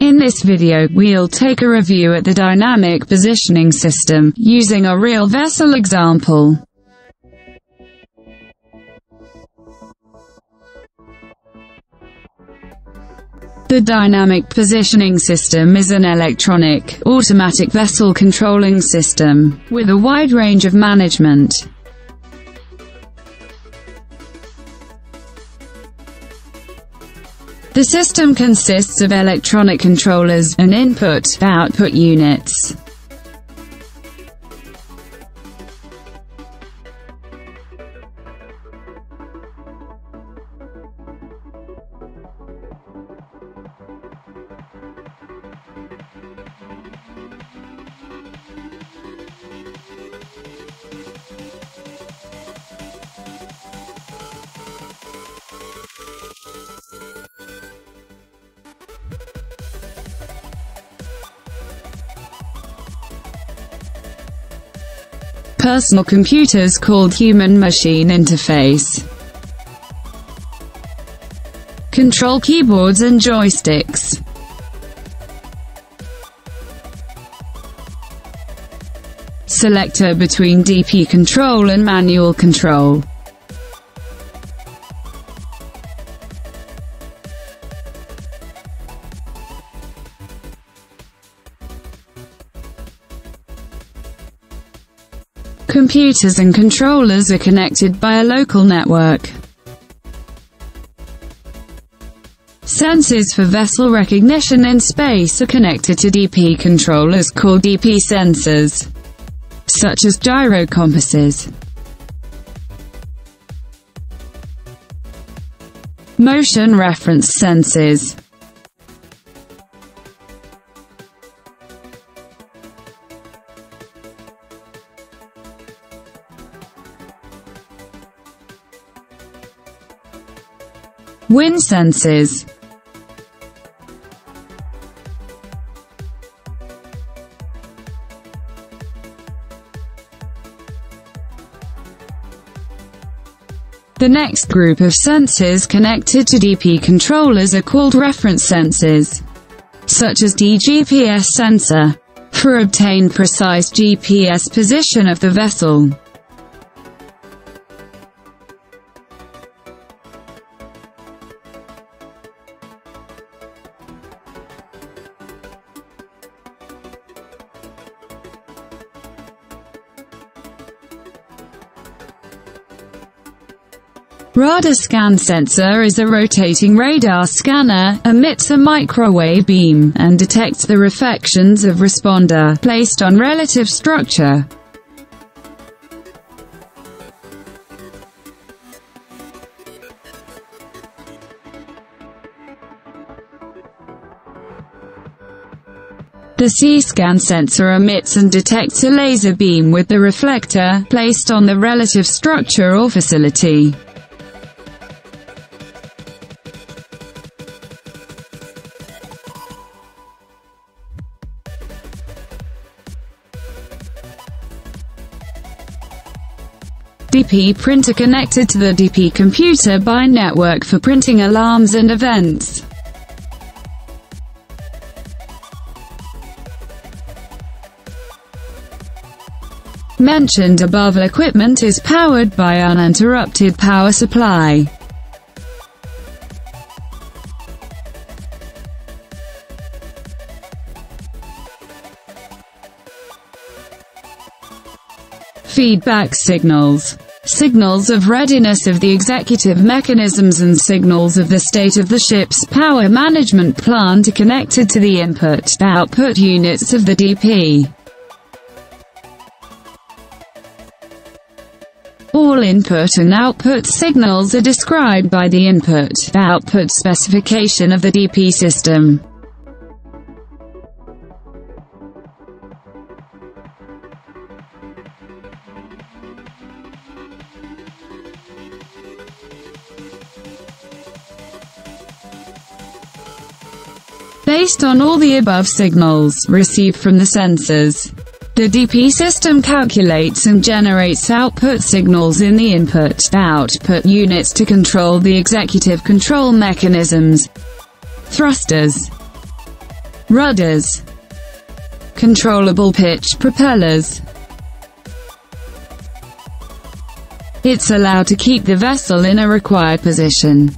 In this video, we'll take a review at the dynamic positioning system, using a real vessel example. The dynamic positioning system is an electronic, automatic vessel controlling system, with a wide range of management. The system consists of electronic controllers, and input-output units. Personal computers called human-machine interface. Control keyboards and joysticks. Selector between DP control and manual control. Computers and controllers are connected by a local network. Sensors for vessel recognition in space are connected to DP controllers called DP sensors, such as gyro compasses. Motion reference sensors. Wind sensors. The next group of sensors connected to DP controllers are called reference sensors, such as DGPS sensor, for obtain precise GPS position of the vessel. Radar scan sensor is a rotating radar scanner, emits a microwave beam, and detects the reflections of responder, placed on relative structure. The C-scan sensor emits and detects a laser beam with the reflector, placed on the relative structure or facility. DP printer connected to the DP computer by network for printing alarms and events. Mentioned above equipment is powered by uninterrupted power supply. Feedback signals. Signals of readiness of the executive mechanisms and signals of the state of the ship's power management plant are connected to the input-output units of the DP. All input and output signals are described by the input-output specification of the DP system. Based on all the above signals received from the sensors, the DP system calculates and generates output signals in the input-output units to control the executive control mechanisms, thrusters, rudders, controllable pitch propellers. It's allowed to keep the vessel in a required position.